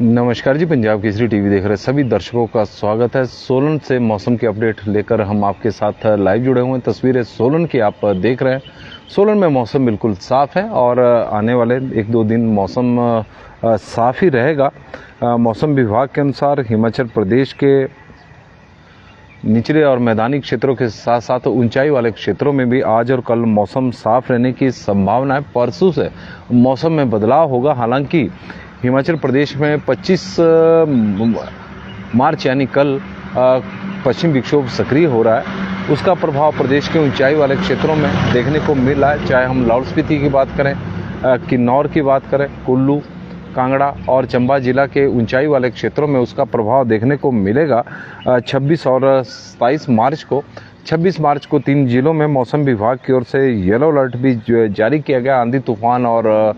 नमस्कार जी, पंजाब केसरी टीवी देख रहे सभी दर्शकों का स्वागत है। सोलन से मौसम की अपडेट लेकर हम आपके साथ लाइव जुड़े हुए हैं। तस्वीरें सोलन की आप देख रहे हैं। सोलन में मौसम बिल्कुल साफ है और आने वाले 1-2 दिन मौसम साफ ही रहेगा। मौसम विभाग के अनुसार हिमाचल प्रदेश के निचले और मैदानी क्षेत्रों के साथ साथ ऊंचाई वाले क्षेत्रों में भी आज और कल मौसम साफ रहने की संभावना है। परसों से मौसम में बदलाव होगा। हालांकि हिमाचल प्रदेश में 25 मार्च यानी कल पश्चिम विक्षोभ सक्रिय हो रहा है। उसका प्रभाव प्रदेश के ऊंचाई वाले क्षेत्रों में देखने को मिल रहा है। चाहे हम लाहौल स्पीति की बात करें, किन्नौर की बात करें, कुल्लू, कांगड़ा और चंबा जिला के ऊंचाई वाले क्षेत्रों में उसका प्रभाव देखने को मिलेगा। 26 और 27 मार्च को 26 मार्च को 3 जिलों में मौसम विभाग की ओर से येलो अलर्ट भी जारी किया गया, आंधी तूफान और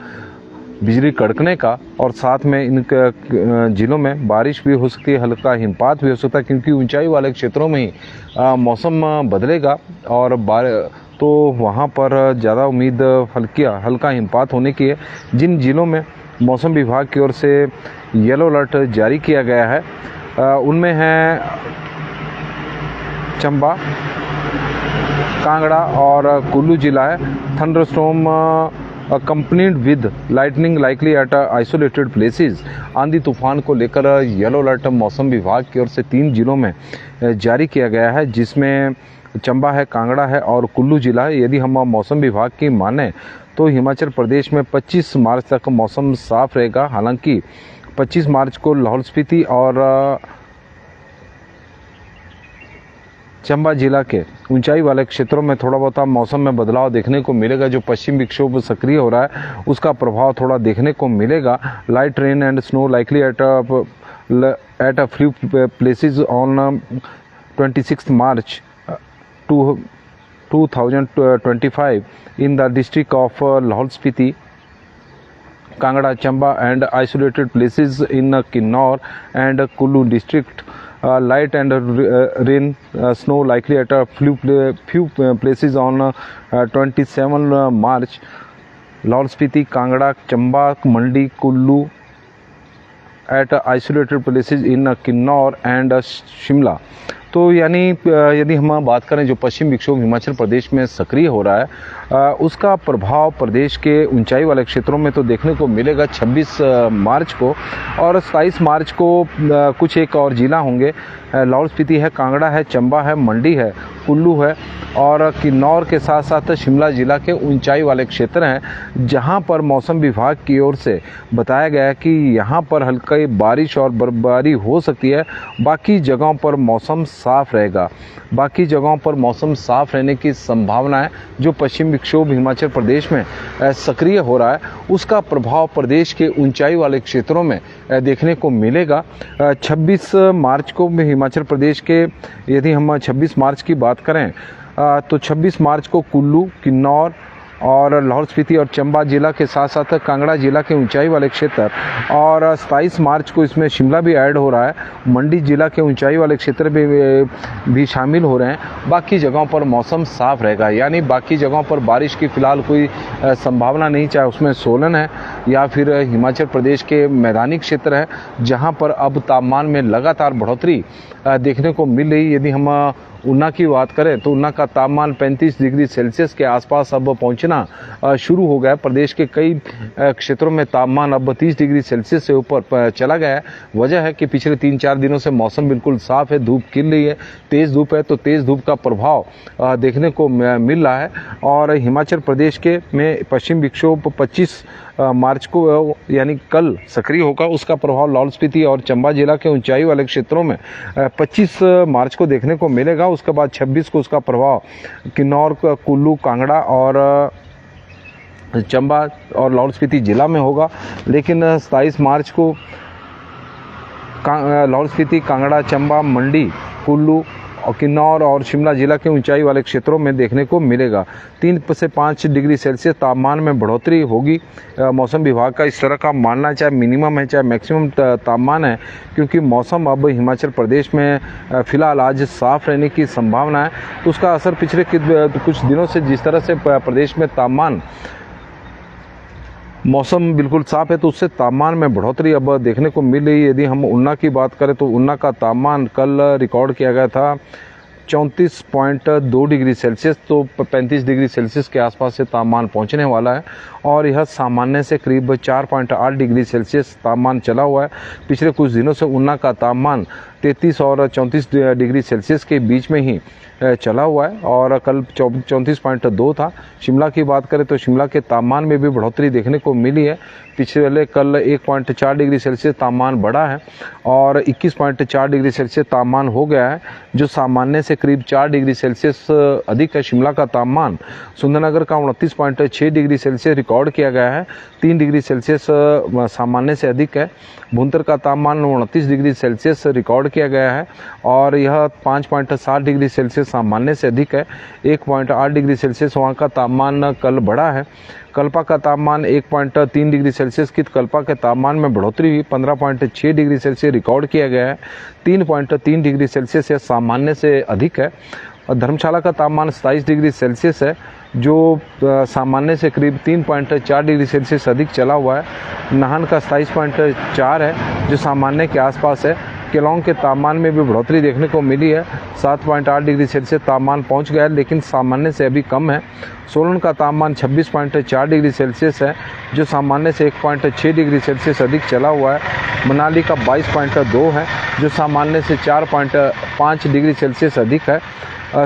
बिजली कड़कने का। और साथ में इन जिलों में बारिश भी हो सकती है, हल्का हिमपात भी हो सकता है, क्योंकि ऊंचाई वाले क्षेत्रों में ही मौसम बदलेगा और तो वहाँ पर ज़्यादा उम्मीद हल्का हिमपात होने की है। जिन जिलों में मौसम विभाग की ओर से येलो अलर्ट जारी किया गया है उनमें है चंबा, कांगड़ा और कुल्लू जिला है। Thunderstorm accompanied with lightning likely at isolated places। आंधी तूफान को लेकर येलो अलर्ट मौसम विभाग की ओर से 3 जिलों में जारी किया गया है, जिसमें चंबा है, कांगड़ा है और कुल्लू जिला है। यदि हम मौसम विभाग की माने तो हिमाचल प्रदेश में 25 मार्च तक मौसम साफ रहेगा। हालांकि 25 मार्च को लाहौल स्पीति और चंबा जिला के ऊंचाई वाले क्षेत्रों में थोड़ा बहुत मौसम में बदलाव देखने को मिलेगा। जो पश्चिम विक्षोभ सक्रिय हो रहा है उसका प्रभाव थोड़ा देखने को मिलेगा। Light rain and snow likely at a few places on 26 March 2025 in the district of Lahaul Spiti, Kangra, Chamba and isolated places in Kinnaur and Kullu district. Light and rain snow likely at a few places on 27 March. Lahaul Spiti, Kangra, Chamba, Mandi, Kullu at isolated places in Kinnaur and Shimla. तो यानी यदि हम बात करें जो पश्चिम विक्षोभ हिमाचल प्रदेश में सक्रिय हो रहा है उसका प्रभाव प्रदेश के ऊंचाई वाले क्षेत्रों में तो देखने को मिलेगा 26 मार्च को। और 27 मार्च को कुछ एक और जिला होंगे, लाहौल स्पीति है, कांगड़ा है, चंबा है, मंडी है, कुल्लू है और किन्नौर के साथ साथ शिमला जिला के ऊंचाई वाले क्षेत्र हैं, जहां पर मौसम विभाग की ओर से बताया गया है कि यहां पर हल्की बारिश और बर्फबारी हो सकती है। बाकी जगहों पर मौसम साफ रहेगा। बाकी जगहों पर मौसम साफ रहने की संभावना है। जो पश्चिम विक्षोभ हिमाचल प्रदेश में सक्रिय हो रहा है उसका प्रभाव प्रदेश के ऊंचाई वाले क्षेत्रों में देखने को मिलेगा। 26 मार्च को हिमाचल प्रदेश के यदि हम 26 मार्च की बात करें तो 26 मार्च को कुल्लू, किन्नौर और लाहौल स्पीति और चंबा जिला के साथ साथ कांगड़ा जिला के ऊंचाई वाले क्षेत्र और 27 मार्च को इसमें शिमला भी ऐड हो रहा है, मंडी जिला के ऊंचाई वाले क्षेत्र भी शामिल हो रहे हैं। बाकी जगहों पर मौसम साफ रहेगा, यानी बाकी जगहों पर बारिश की फ़िलहाल कोई संभावना नहीं, चाहे उसमें सोलन है या फिर हिमाचल प्रदेश के मैदानी क्षेत्र है, जहाँ पर अब तापमान में लगातार बढ़ोतरी देखने को मिल रही। यदि हम ऊना की बात करें तो ऊना का तापमान 35 डिग्री सेल्सियस के आसपास अब पहुंचना शुरू हो गया। प्रदेश के कई क्षेत्रों में तापमान अब 30 डिग्री सेल्सियस से ऊपर चला गया है। वजह है कि पिछले 3-4 दिनों से मौसम बिल्कुल साफ है, धूप खिल रही है, तेज़ धूप है, तो तेज़ धूप का प्रभाव देखने को मिल रहा है। और हिमाचल प्रदेश के में पश्चिम विक्षोभ 25 मार्च को यानी कल सक्रिय होगा। उसका प्रभाव लाहौल स्पीति और चंबा जिला के ऊंचाई वाले क्षेत्रों में 25 मार्च को देखने को मिलेगा। उसके बाद 26 को उसका प्रभाव किन्नौर, कुल्लू, कांगड़ा और चंबा और लाहौल स्पीति जिला में होगा। लेकिन 27 मार्च को लाहौल स्पीति, कांगड़ा, चंबा, मंडी, कुल्लू और किन्नौर और शिमला जिला के ऊंचाई वाले क्षेत्रों में देखने को मिलेगा। 3 से 5 डिग्री सेल्सियस तापमान में बढ़ोतरी होगी। मौसम विभाग का इस तरह का मानना, चाहे मिनिमम है चाहे मैक्सिमम तापमान है, क्योंकि मौसम अब हिमाचल प्रदेश में फिलहाल आज साफ रहने की संभावना है। तो उसका असर पिछले कुछ दिनों से जिस तरह से प्रदेश में तापमान, मौसम बिल्कुल साफ है, तो उससे तापमान में बढ़ोतरी अब देखने को मिल रही है। यदि हम ऊना की बात करें तो ऊना का तापमान कल रिकॉर्ड किया गया था 34.2 डिग्री सेल्सियस, तो 35 डिग्री सेल्सियस के आसपास से तापमान पहुंचने वाला है और यह सामान्य से करीब 4.8 डिग्री सेल्सियस तापमान चला हुआ है। पिछले कुछ दिनों से ऊना का तापमान 33 और 34 डिग्री सेल्सियस के बीच में ही चला हुआ है और कल 34.2 था। शिमला की बात करें तो शिमला के तापमान में भी बढ़ोतरी देखने को मिली है। पिछले कल 1.4 डिग्री सेल्सियस तापमान बढ़ा है और 21.4 डिग्री सेल्सियस तापमान हो गया है, जो सामान्य से करीब 4 डिग्री सेल्सियस अधिक है। शिमला का तापमान सुंदरनगर का 29.6 डिग्री सेल्सियस रिकॉर्ड किया गया है, 3 डिग्री सेल्सियस सामान्य से अधिक है। भुंतर का तापमान 29 डिग्री सेल्सियस रिकॉर्ड किया गया है और यह 5.7 डिग्री सेल्सियस सामान्य से अधिक है। 1.8 डिग्री सेल्सियस वहाँ का तापमान कल बढ़ा है। कल्पा का तापमान 1.3 डिग्री सेल्सियस की कल्पा के तापमान में बढ़ोतरी हुई, 15.6 डिग्री सेल्सियस रिकॉर्ड किया गया है। 3.3 डिग्री सेल्सियस यह सामान्य से अधिक है। और धर्मशाला का तापमान 27 डिग्री सेल्सियस है, जो सामान्य से करीब 3.4 डिग्री सेल्सियस अधिक चला हुआ है। नाहन का 27.4 है, जो सामान्य के आसपास है। केलोंग के तापमान में भी बढ़ोतरी देखने को मिली है, 7.8 डिग्री सेल्सियस तापमान पहुंच गया है, लेकिन सामान्य से अभी कम है। सोलन का तापमान 26.4 डिग्री सेल्सियस है, जो सामान्य से 1.6 डिग्री सेल्सियस अधिक चला हुआ है। मनाली का 22.2 है, जो सामान्य से 4.5 डिग्री सेल्सियस अधिक है।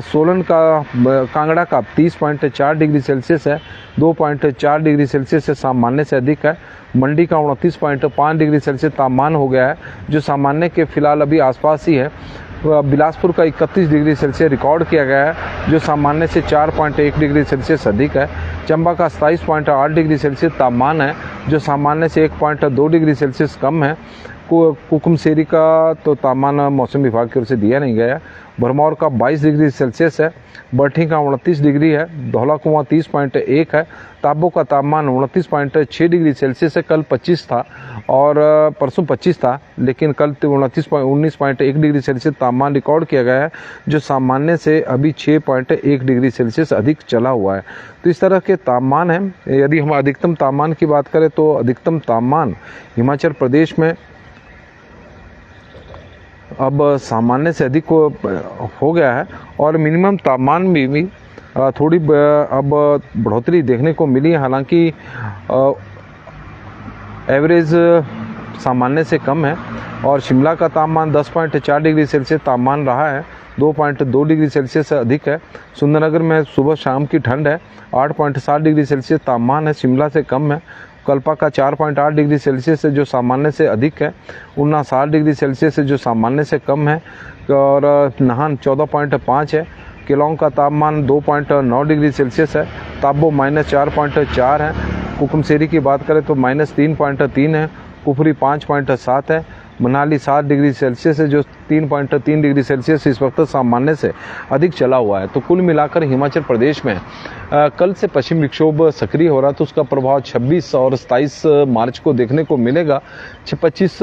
सोलन का कांगड़ा का 30.4 डिग्री सेल्सियस है, 2.4 डिग्री सेल्सियस से सामान्य से अधिक है। मंडी का 29.5 डिग्री सेल्सियस तापमान हो गया है, जो सामान्य के फिलहाल अभी आसपास ही है। बिलासपुर का 31 डिग्री सेल्सियस रिकॉर्ड किया गया है, जो सामान्य से 4.1 डिग्री सेल्सियस अधिक है। चंबा का 27.8 डिग्री सेल्सियस तापमान है, जो सामान्य से 1.2 डिग्री सेल्सियस कम है। कुकुमसेरी का तो तापमान मौसम विभाग की ओर से दिया नहीं गया। भरमौर का 22 डिग्री सेल्सियस है। बरठी का 29 डिग्री है। धौलाकुआं 30.1 है। ताबो का तापमान 29.6 डिग्री सेल्सियस है। कल 25 था और परसों 25 था, लेकिन कल 19.1 डिग्री सेल्सियस तापमान रिकॉर्ड किया गया है, जो सामान्य से अभी 6.1 डिग्री सेल्सियस अधिक चला हुआ है। तो इस तरह के तापमान हैं। यदि हम अधिकतम तापमान की बात करें तो अधिकतम तापमान हिमाचल प्रदेश में अब सामान्य से अधिक हो गया है और मिनिमम तापमान में भी थोड़ी अब बढ़ोतरी देखने को मिली है। हालांकि एवरेज सामान्य से कम है और शिमला का तापमान 10.4 डिग्री सेल्सियस तापमान रहा है, 2.2 डिग्री सेल्सियस से अधिक है। सुंदरनगर में सुबह शाम की ठंड है, 8.7 डिग्री सेल्सियस तापमान है, शिमला से कम है। कल्पा का 4.8 डिग्री सेल्सियस है, जो सामान्य से अधिक है। ऊना 7 डिग्री सेल्सियस है, जो सामान्य से कम है और नाहन 14.5 है। केलोंग का तापमान 2.9 डिग्री सेल्सियस है। ताबो -4.4 है। कुकुमसेरी की बात करें तो -3.3 है। कुफरी 5.7 है। मनाली 7 डिग्री सेल्सियस है, जो 3.3 डिग्री सेल्सियस इस वक्त सामान्य से अधिक चला हुआ है। तो कुल मिलाकर हिमाचल प्रदेश में कल से पश्चिम विक्षोभ सक्रिय हो रहा, तो उसका प्रभाव 26 और 27 मार्च को देखने को मिलेगा। 25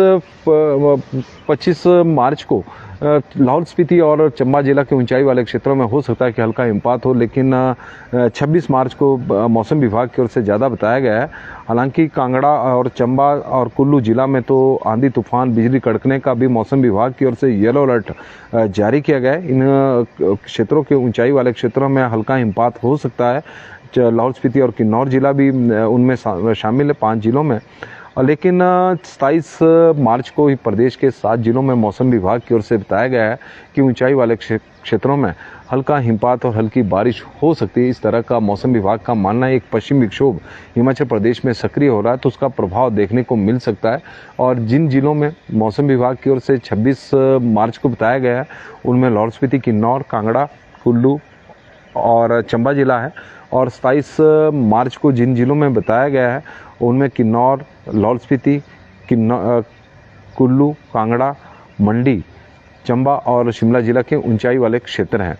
मार्च को लाहौल स्पीति और चंबा जिला के ऊंचाई वाले क्षेत्रों में हो सकता है कि हल्का हिमपात हो, लेकिन 26 मार्च को मौसम विभाग की ओर से ज़्यादा बताया गया है। हालांकि कांगड़ा और चंबा और कुल्लू जिला में तो आंधी तूफान बिजली कड़कने का भी मौसम विभाग की ओर से येलो अलर्ट जारी किया गया है। इन क्षेत्रों के ऊंचाई वाले क्षेत्रों में हल्का हिमपात हो सकता है। लाहौल स्पीति और किन्नौर जिला भी उनमें शामिल है, 5 जिलों में। लेकिन 27 मार्च को ही प्रदेश के 7 जिलों में मौसम विभाग की ओर से बताया गया है कि ऊंचाई वाले क्षेत्रों में हल्का हिमपात और हल्की बारिश हो सकती है। इस तरह का मौसम विभाग का मानना है। एक पश्चिम विक्षोभ हिमाचल प्रदेश में सक्रिय हो रहा है, तो उसका प्रभाव देखने को मिल सकता है। और जिन जिलों में मौसम विभाग की ओर से 26 मार्च को बताया गया है, उनमें लाहौल स्पीति, किन्नौर, कांगड़ा, कुल्लू और चंबा जिला है। और 27 मार्च को जिन जिलों में बताया गया है, उनमें किन्नौर, लाहौल स्पीति, कुल्लू, कांगड़ा, मंडी चंबा और शिमला जिला के ऊंचाई वाले क्षेत्र हैं।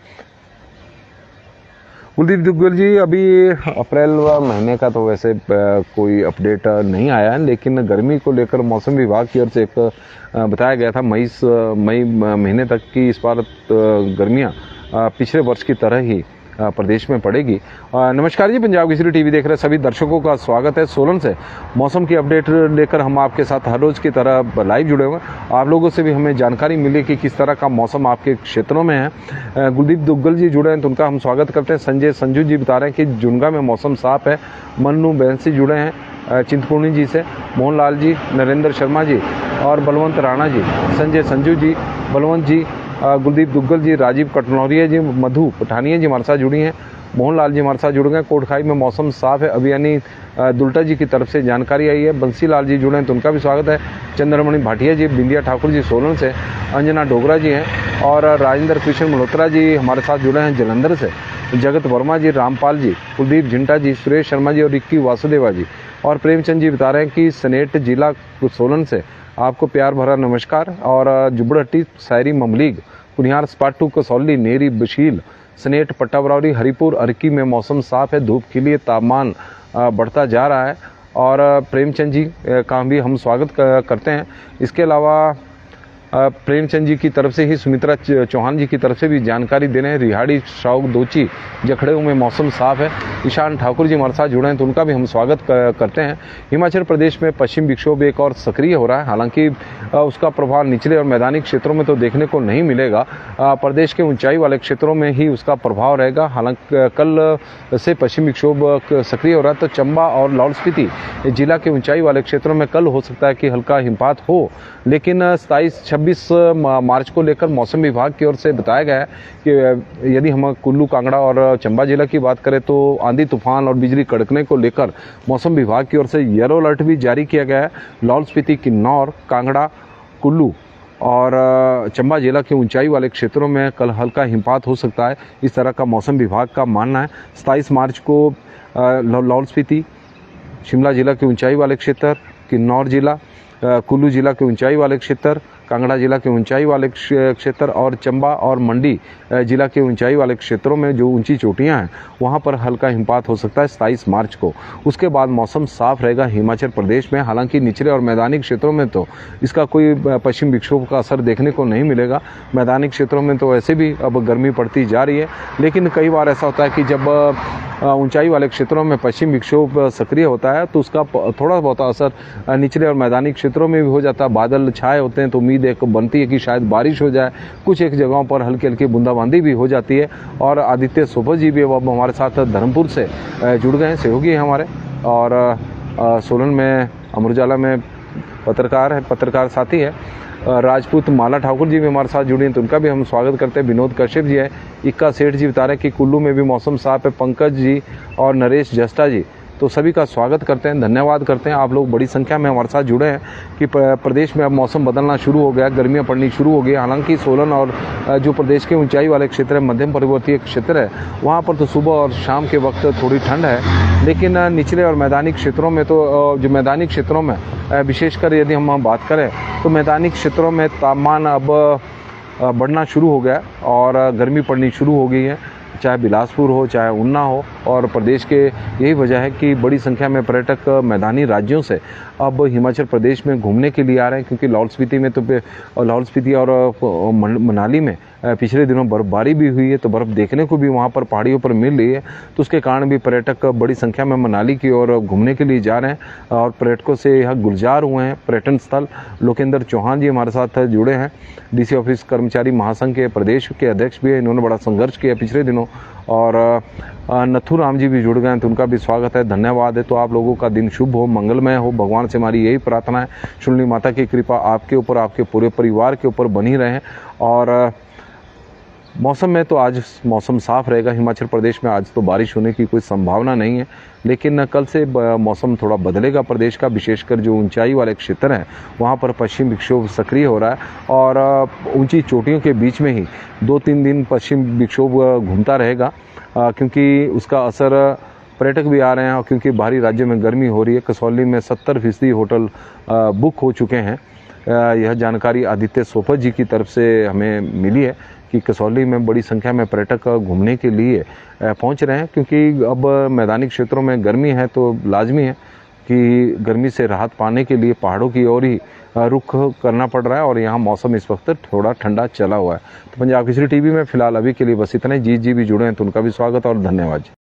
कुलदीप दुग्गल जी, अभी अप्रैल महीने का तो वैसे कोई अपडेट नहीं आया है, लेकिन गर्मी को लेकर मौसम विभाग की ओर से एक बताया गया था मई महीने तक की इस बार गर्मियां पिछले वर्ष की तरह ही प्रदेश में पड़ेगी। नमस्कार जी, पंजाब केसरी टीवी देख रहे सभी दर्शकों का स्वागत है। सोलन से मौसम की अपडेट लेकर हम आपके साथ हर रोज़ की तरह लाइव जुड़े हुए हैं। आप लोगों से भी हमें जानकारी मिली कि किस तरह का मौसम आपके क्षेत्रों में है। कुलदीप दुग्गल जी जुड़े हैं तो उनका हम स्वागत करते हैं। संजय संजू जी बता रहे हैं कि जुनगा में मौसम साफ है। मन्नू बैंसी जुड़े हैं चिंतपूर्णी जी से, मोहनलाल जी, नरेंद्र शर्मा जी और बलवंत राणा जी, संजय संजू जी, बलवंत जी, कुलदीप दुग्गल जी, राजीव कटनौरिया जी, मधु पठानिया जी हमारे साथ जुड़ी हैं, मोहनलाल जी हमारे साथ जुड़ गए। कोटखाई में मौसम साफ है, अभियानी दुल्टा जी की तरफ से जानकारी आई है। बंसी लाल जी जुड़े हैं तो उनका भी स्वागत है। चंद्रमणि भाटिया जी, बिंदिया ठाकुर जी सोलन से, अंजना डोगरा जी हैं और राजेंद्र कृष्ण मल्होत्रा जी हमारे साथ जुड़े हैं जलंधर से, जगत वर्मा जी, रामपाल जी, कुलदीप झिंटा जी, सुरेश शर्मा जी और रिक्की वासुदेवा जी और प्रेमचंद जी बता रहे हैं कि सनेट जिला सोलन से आपको प्यार भरा नमस्कार। और जुबड़हट्टी, शायरी ममलीग, कुनिहार, स्पाटू, कसौली, नेरी, बशील, सनेट, पट्टाबरौरी, हरिपुर, अर्की में मौसम साफ है। धूप खिली, तापमान बढ़ता जा रहा है। और प्रेमचंद जी का भी हम स्वागत करते हैं। इसके अलावा प्रेमचंद जी की तरफ से ही सुमित्रा चौहान जी की तरफ से भी जानकारी दे रहे हैं। रिहाड़ी, शाउक, दोची, जखड़े में मौसम साफ है। ईशान ठाकुर जी हमारे साथ जुड़े हैं तो उनका भी हम स्वागत करते हैं। हिमाचल प्रदेश में पश्चिम विक्षोभ एक और सक्रिय हो रहा है, हालांकि उसका प्रभाव निचले और मैदानी क्षेत्रों में तो देखने को नहीं मिलेगा। प्रदेश के ऊंचाई वाले क्षेत्रों में ही उसका प्रभाव रहेगा। हालांकि कल से पश्चिम विक्षोभ सक्रिय हो रहा है तो चंबा और लाहौल स्पीति जिला के ऊंचाई वाले क्षेत्रों में कल हो सकता है कि हल्का हिमपात हो, लेकिन 26 मार्च को लेकर मौसम विभाग की ओर से बताया गया है कि यदि हम कुल्लू, कांगड़ा और चंबा जिला की बात करें तो आंधी तूफान और बिजली कड़कने को लेकर मौसम विभाग की ओर से येलो अलर्ट भी जारी किया गया है। लाहौल स्पीति, किन्नौर, कांगड़ा, कुल्लू और चंबा जिला के ऊंचाई वाले क्षेत्रों में कल हल्का हिमपात हो सकता है, इस तरह का मौसम विभाग का मानना है। 27 मार्च को लाहौल स्पीति, शिमला जिला के ऊंचाई वाले क्षेत्र, किन्नौर जिला, कुल्लू जिला के ऊंचाई वाले क्षेत्र, कांगड़ा जिला के ऊंचाई वाले क्षेत्र और चंबा और मंडी जिला के ऊंचाई वाले क्षेत्रों में जो ऊंची चोटियां हैं वहां पर हल्का हिमपात हो सकता है 27 मार्च को। उसके बाद मौसम साफ रहेगा हिमाचल प्रदेश में। हालांकि निचले और मैदानी क्षेत्रों में तो इसका कोई पश्चिम विक्षोभ का असर देखने को नहीं मिलेगा। मैदानी क्षेत्रों में तो वैसे भी अब गर्मी पड़ती जा रही है, लेकिन कई बार ऐसा होता है कि जब ऊंचाई वाले क्षेत्रों में पश्चिम विक्षोभ सक्रिय होता है तो उसका थोड़ा बहुत असर निचले और मैदानी क्षेत्रों में भी हो जाता है। बादल छाए होते हैं तो उम्मीद एक बनती है कि शायद बारिश हो जाए, कुछ एक जगहों पर हल्की हल्की बूंदाबांदी भी हो जाती है। और आदित्य सोपा जी भी अब हमारे साथ धर्मपुर से जुड़ गए हैं, सहयोगी हैं हमारे, और सोलन में अमर उजाला में पत्रकार साथी है। राजपूत माला ठाकुर जी भी हमारे साथ जुड़ी हैं तो उनका भी हम स्वागत करते हैं। विनोद कश्यप जी है। इक्का सेठ जी बता रहे हैं कि कुल्लू में भी मौसम साफ है। पंकज जी और नरेश जस्टा जी, तो सभी का स्वागत करते हैं, धन्यवाद करते हैं। आप लोग बड़ी संख्या में हमारे साथ जुड़े हैं कि प्रदेश में अब मौसम बदलना शुरू हो गया, गर्मियां पड़नी शुरू हो गई। हालांकि सोलन और जो प्रदेश के ऊंचाई वाले क्षेत्र है, मध्यम पर्वतीय क्षेत्र है, वहां पर तो सुबह और शाम के वक्त थोड़ी ठंड है, लेकिन निचले और मैदानी क्षेत्रों में तो जो मैदानी क्षेत्रों में विशेषकर यदि हम बात करें तो मैदानी क्षेत्रों में तापमान अब बढ़ना शुरू हो गया और गर्मी पड़नी शुरू हो गई है, चाहे बिलासपुर हो, चाहे ऊना हो। और प्रदेश के यही वजह है कि बड़ी संख्या में पर्यटक मैदानी राज्यों से अब हिमाचल प्रदेश में घूमने के लिए आ रहे हैं, क्योंकि लाहौल स्पीति में तो लाहौल स्पीति और मनाली में पिछले दिनों बर्फबारी भी हुई है, तो बर्फ़ देखने को भी वहाँ पर पहाड़ियों पर मिल रही है। तो उसके कारण भी पर्यटक बड़ी संख्या में मनाली की ओर घूमने के लिए जा रहे हैं और पर्यटकों से यहाँ गुलजार हुए हैं। पर्यटन स्थल लोकेंद्र चौहान जी हमारे साथ जुड़े हैं, डीसी ऑफिस कर्मचारी महासंघ के प्रदेश के अध्यक्ष भी है, इन्होंने बड़ा संघर्ष किया पिछले दिनों। और नथु राम जी भी जुड़ गए हैं तो उनका भी स्वागत है, धन्यवाद है। तो आप लोगों का दिन शुभ हो, मंगलमय हो, भगवान से हमारी यही प्रार्थना है। शुनली माता की कृपा आपके ऊपर, आपके पूरे परिवार के ऊपर बनी रहे। और मौसम में तो आज मौसम साफ रहेगा हिमाचल प्रदेश में, आज तो बारिश होने की कोई संभावना नहीं है, लेकिन कल से मौसम थोड़ा बदलेगा प्रदेश का, विशेषकर जो ऊंचाई वाले क्षेत्र हैं वहाँ पर पश्चिम विक्षोभ सक्रिय हो रहा है और ऊंची चोटियों के बीच में ही 2-3 दिन पश्चिम विक्षोभ घूमता रहेगा, क्योंकि उसका असर पर्यटक भी आ रहे हैं और क्योंकि बाहरी राज्यों में गर्मी हो रही है। कसौली में 70% होटल बुक हो चुके हैं, यह जानकारी आदित्य सोफत जी की तरफ से हमें मिली है कि कसौली में बड़ी संख्या में पर्यटक घूमने के लिए पहुंच रहे हैं, क्योंकि अब मैदानी क्षेत्रों में गर्मी है तो लाजमी है कि गर्मी से राहत पाने के लिए पहाड़ों की ओर ही रुख करना पड़ रहा है और यहाँ मौसम इस वक्त थोड़ा ठंडा चला हुआ है। तो पंजाब केसरी टीवी में फिलहाल अभी के लिए बस इतना ही। जी भी जुड़े हैं तो उनका भी स्वागत और धन्यवाद।